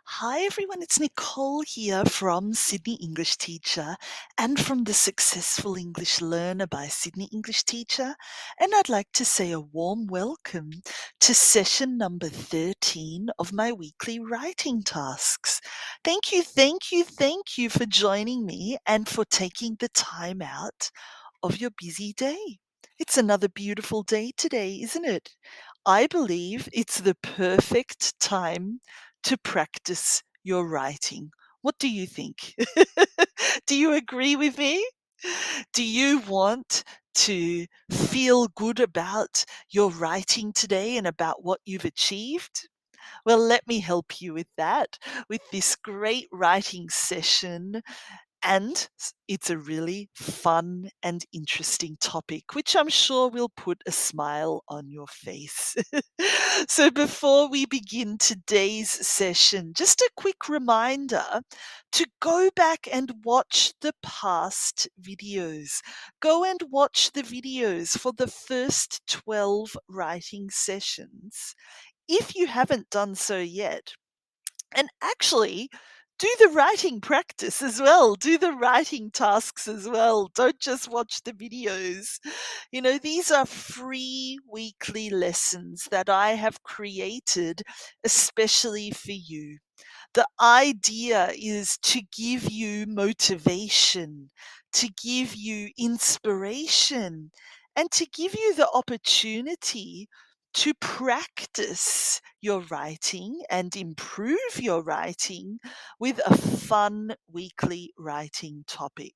Hi everyone, it's Nicole here from Sydney English Teacher and from the Successful English Learner by Sydney English Teacher. And I'd like to say a warm welcome to session number 13 of my weekly writing tasks. Thank you for joining me and for taking the time out of your busy day. It's another beautiful day today, isn't it? I believe it's the perfect time to practice your writing. What do you think? Do you agree with me? Do you want to feel good about your writing today and about what you've achieved? Well, let me help you with that, with this great writing session, and it's a really fun and interesting topic, which I'm sure will put a smile on your face. So, before we begin today's session, just a quick reminder to go back and watch the past videos. Go and watch the videos for the first 12 writing sessions if you haven't done so yet. And actually, do the writing practice as well. Do the writing tasks as well. Don't just watch the videos. These are free weekly lessons that I have created especially for you. The idea is to give you motivation, to give you inspiration, and to give you the opportunity to practice your writing and improve your writing with a fun weekly writing topic.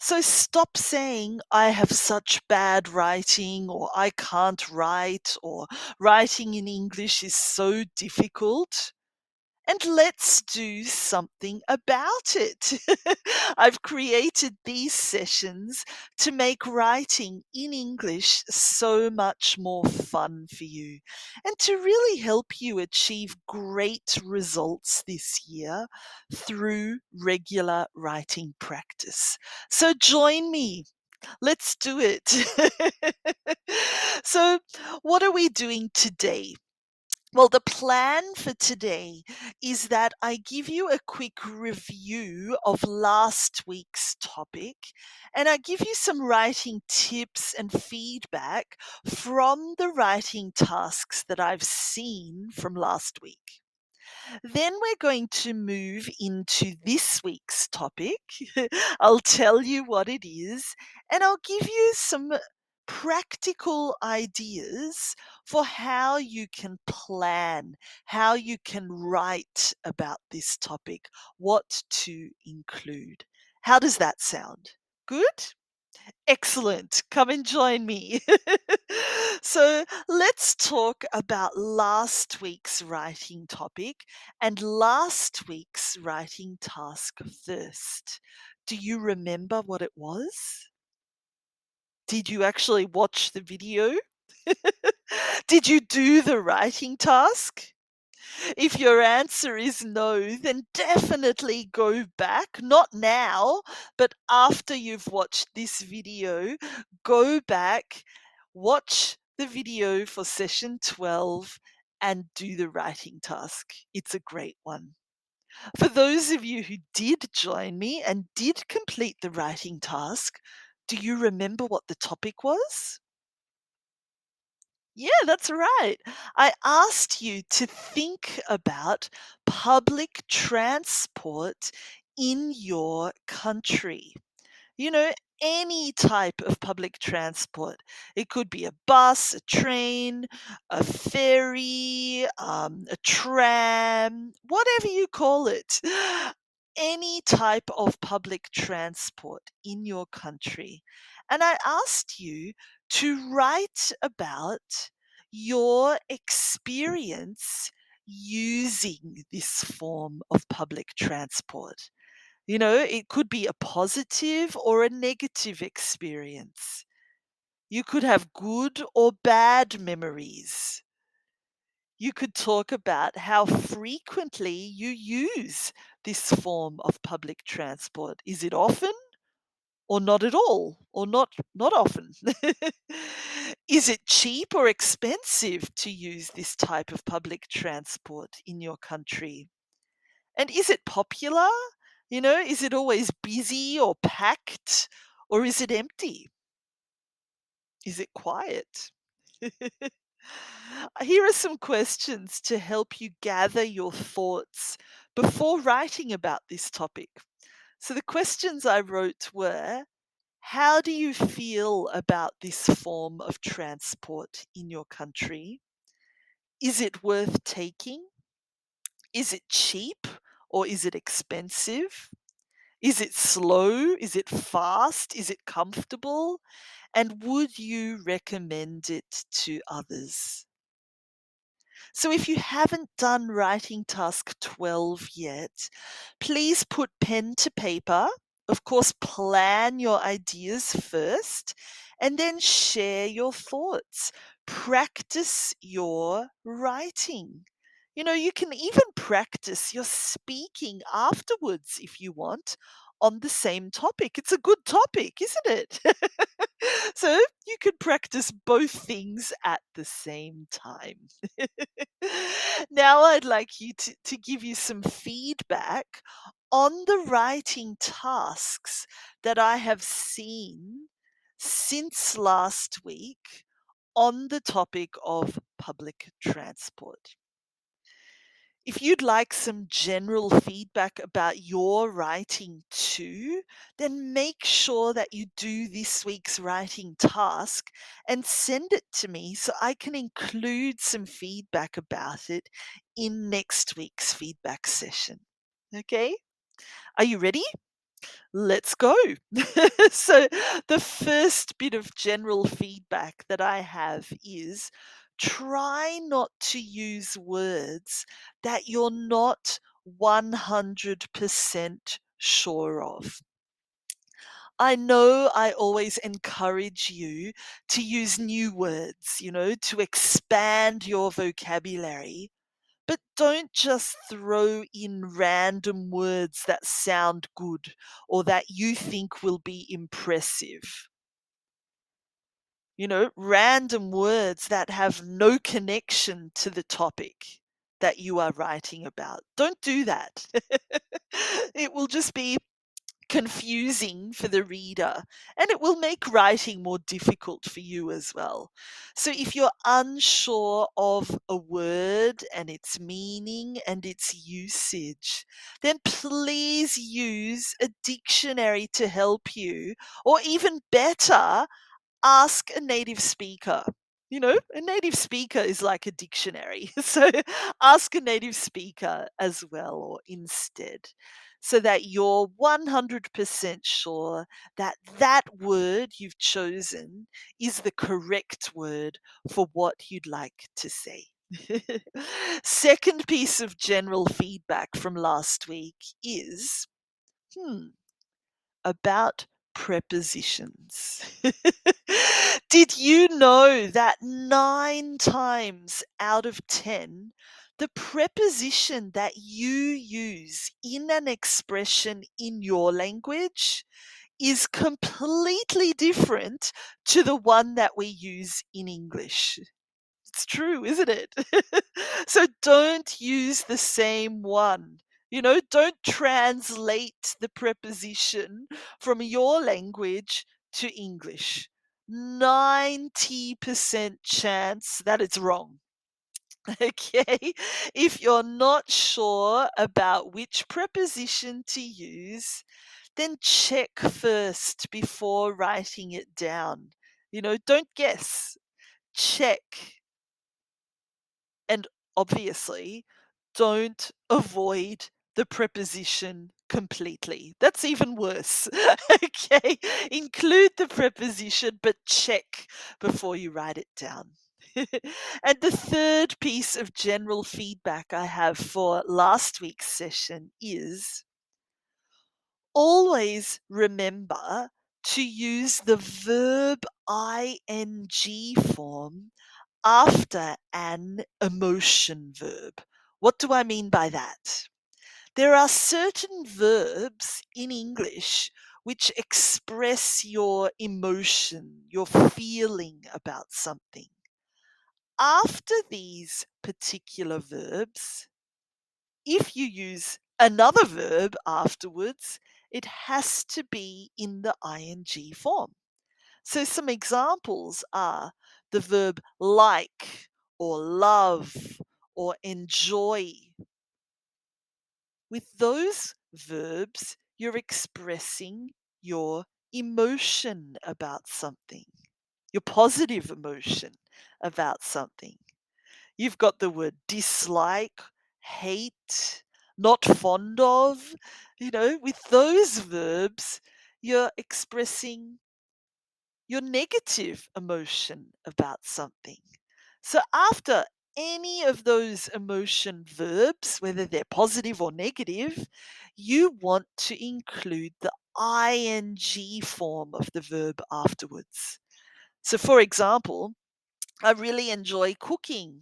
So stop saying, I have such bad writing, or I can't write, or writing in English is so difficult. And let's do something about it. I've created these sessions to make writing in English so much more fun for you and to really help you achieve great results this year through regular writing practice. So join me. Let's do it. So, what are we doing today? Well, the plan for today is that I give you a quick review of last week's topic and I give you some writing tips and feedback from the writing tasks that I've seen from last week. Then we're going to move into this week's topic. I'll tell you what it is, and I'll give you some practical ideas for how you can plan, how you can write about this topic, what to include. How does that sound? Good? Excellent. Come and join me. So let's talk about last week's writing topic and last week's writing task first. Do you remember what it was? Did you actually watch the video? Did you do the writing task? If your answer is no, then definitely go back, not now, but after you've watched this video, go back, watch the video for session 12 and do the writing task. It's a great one. For those of you who did join me and did complete the writing task, do you remember what the topic was? Yeah, that's right. I asked you to think about public transport in your country. You know, any type of public transport. It could be a bus, a train, a ferry, a tram, whatever you call it. Any type of public transport in your country. And I asked you to write about your experience using this form of public transport. It could be a positive or a negative experience. You could have good or bad memories. You could talk about how frequently you use this form of public transport. Is it often or not at all or not often? Is it cheap or expensive to use this type of public transport in your country? And is it popular? Is it always busy or packed? Or is it empty? Is it quiet? Here are some questions to help you gather your thoughts before writing about this topic. So, the questions I wrote were: how do you feel about this form of transport in your country? Is it worth taking? Is it cheap or is it expensive? Is it slow? Is it fast? Is it comfortable? And would you recommend it to others? So, if you haven't done writing task 12 yet, please put pen to paper. Of course, plan your ideas first and then share your thoughts. Practice your writing. You can even practice your speaking afterwards if you want on the same topic. It's a good topic, isn't it? So you could practice both things at the same time. Now I'd like you to give you some feedback on the writing tasks that I have seen since last week on the topic of public transport. If you'd like some general feedback about your writing too, then make sure that you do this week's writing task and send it to me so I can include some feedback about it in next week's feedback session. Okay? Are you ready? Let's go. So, the first bit of general feedback that I have is try not to use words that you're not 100% sure of. I know I always encourage you to use new words, to expand your vocabulary. But don't just throw in random words that sound good or that you think will be impressive. Random words that have no connection to the topic that you are writing about. Don't do that. It will just be confusing for the reader and it will make writing more difficult for you as well. So, if you're unsure of a word and its meaning and its usage, then please use a dictionary to help you, or even better, ask a native speaker. A native speaker is like a dictionary. So ask a native speaker as well or instead, so that you're 100% sure that that word you've chosen is the correct word for what you'd like to say. Second piece of general feedback from last week is about prepositions. Did you know that 9 times out of 10, the preposition that you use in an expression in your language is completely different to the one that we use in English? It's true, isn't it? So don't use the same one. Don't translate the preposition from your language to English. 90% chance that it's wrong. Okay? If you're not sure about which preposition to use, then check first before writing it down. Don't guess. Check. And obviously, don't avoid the preposition completely. That's even worse. Okay, include the preposition, but check before you write it down. And the third piece of general feedback I have for last week's session is always remember to use the verb ing form after an emotion verb. What do I mean by that? There are certain verbs in English which express your emotion, your feeling about something. After these particular verbs, if you use Another verb afterwards, it has to be in the ing form. So some examples are the verb like or love or enjoy. With those verbs, you're expressing your emotion about something, your positive emotion about something. You've got the word dislike, hate, not fond of. With those verbs, you're expressing your negative emotion about something. So after any of those emotion verbs, whether they're positive or negative, you want to include the ing form of the verb afterwards. So, for example, I really enjoy cooking.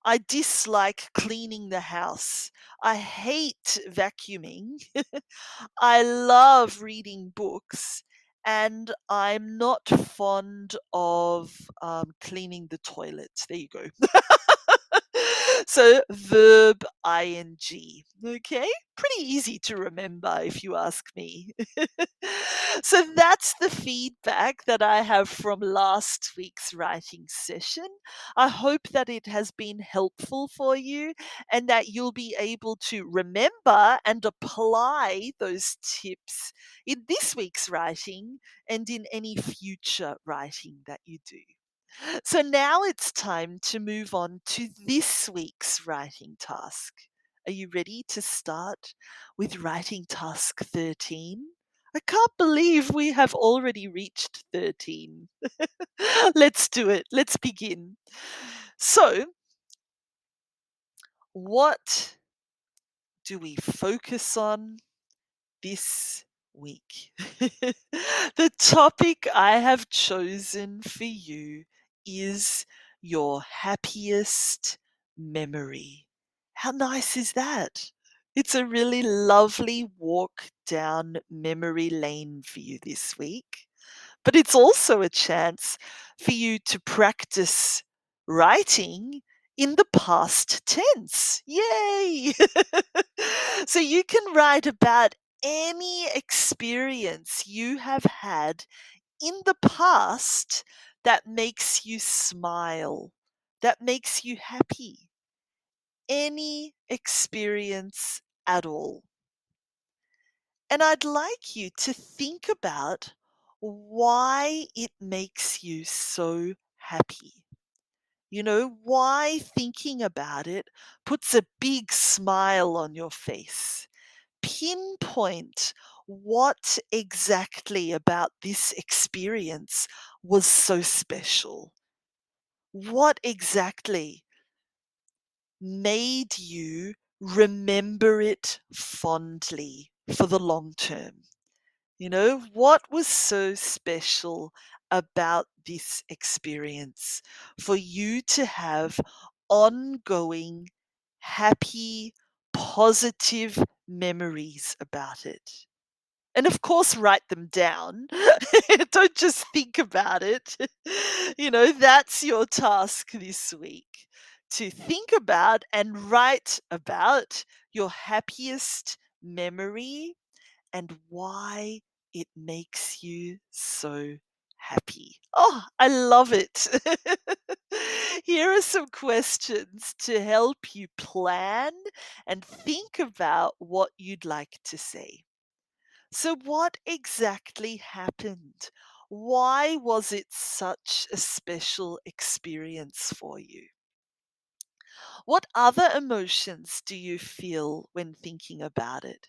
I dislike cleaning the house. I hate vacuuming. I love reading books, and I'm not fond of cleaning the toilet. There you go. So, verb ing. Okay, pretty easy to remember if you ask me. So, that's the feedback that I have from last week's writing session. I hope that it has been helpful for you and that you'll be able to remember and apply those tips in this week's writing and in any future writing that you do. So now it's time to move on to this week's writing task. Are you ready to start with writing task 13? I can't believe we have already reached 13. Let's do it. Let's begin. So, what do we focus on this week? The topic I have chosen for you is your happiest memory. How nice is that? It's a really lovely walk down memory lane for you this week. But it's also a chance for you to practice writing in the past tense. Yay! So you can write about any experience you have had in the past that makes you smile, that makes you happy. Any experience at all. And I'd like you to think about why it makes you so happy. Why thinking about it puts a big smile on your face. Pinpoint what exactly about this experience was so special. What exactly made you remember it fondly for the long term? What was so special about this experience for you to have ongoing, happy, positive memories about it? And of course, write them down. Don't just think about it. That's your task this week, to think about and write about your happiest memory and why it makes you so happy. Oh, I love it. Here are some questions to help you plan and think about what you'd like to say. So, what exactly happened? Why was it such a special experience for you? What other emotions do you feel when thinking about it?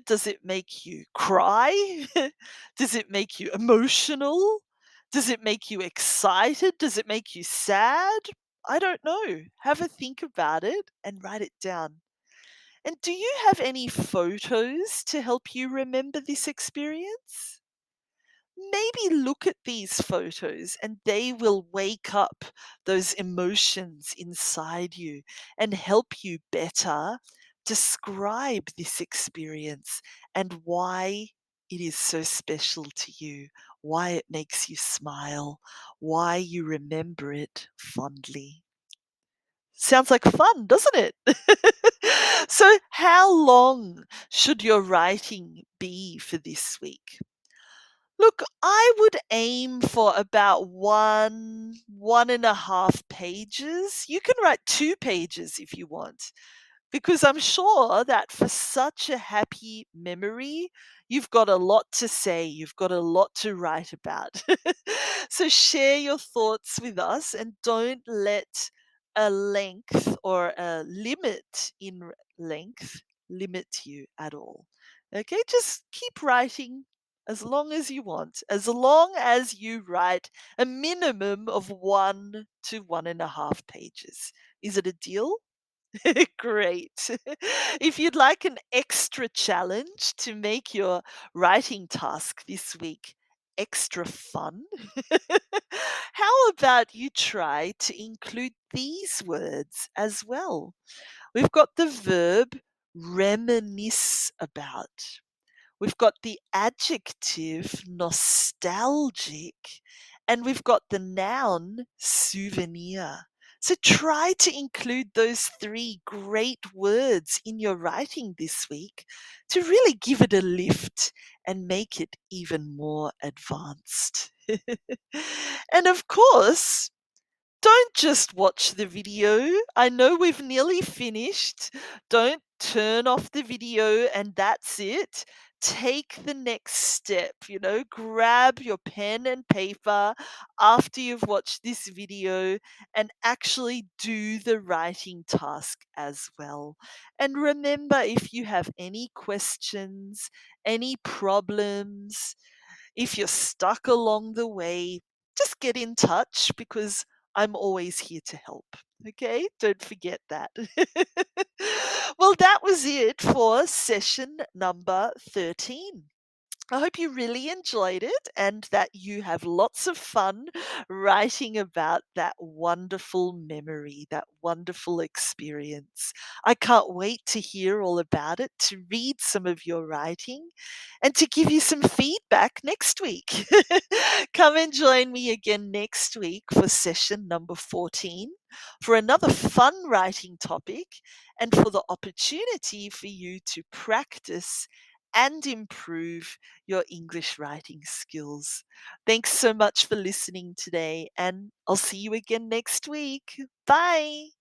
Does it make you cry? Does it make you emotional? Does it make you excited? Does it make you sad? I don't know. Have a think about it and write it down. And do you have any photos to help you remember this experience? Maybe look at these photos and they will wake up those emotions inside you and help you better describe this experience and why it is so special to you, why it makes you smile, why you remember it fondly. Sounds like fun, doesn't it? So, how long should your writing be for this week? Look, I would aim for about 1.5 pages. You can write 2 pages if you want, because I'm sure that for such a happy memory, you've got a lot to say, you've got a lot to write about. So share your thoughts with us and don't let a length or a limit in length limit you at all. Okay, just keep writing as long as you want, as long as you write a minimum of 1 to 1.5 pages. Is it a deal? Great. If you'd like an extra challenge to make your writing task this week extra fun, how about you try to include these words as well? We've got the verb reminisce about. We've got the adjective nostalgic, and we've got the noun souvenir. So try to include those three great words in your writing this week to really give it a lift and make it even more advanced. And of course, don't just watch the video. I know we've nearly finished. Don't turn off the video and that's it. Take the next step, grab your pen and paper after you've watched this video and actually do the writing task as well. And remember, if you have any questions, any problems, if you're stuck along the way, just get in touch because I'm always here to help. Okay? Don't forget that. Well, that was it for session number 13. I hope you really enjoyed it and that you have lots of fun writing about that wonderful memory, that wonderful experience. I can't wait to hear all about it, to read some of your writing, and to give you some feedback next week. Come and join me again next week for session number 14 for another fun writing topic and for the opportunity for you to practice and improve your English writing skills. Thanks so much for listening today, and I'll see you again next week. Bye.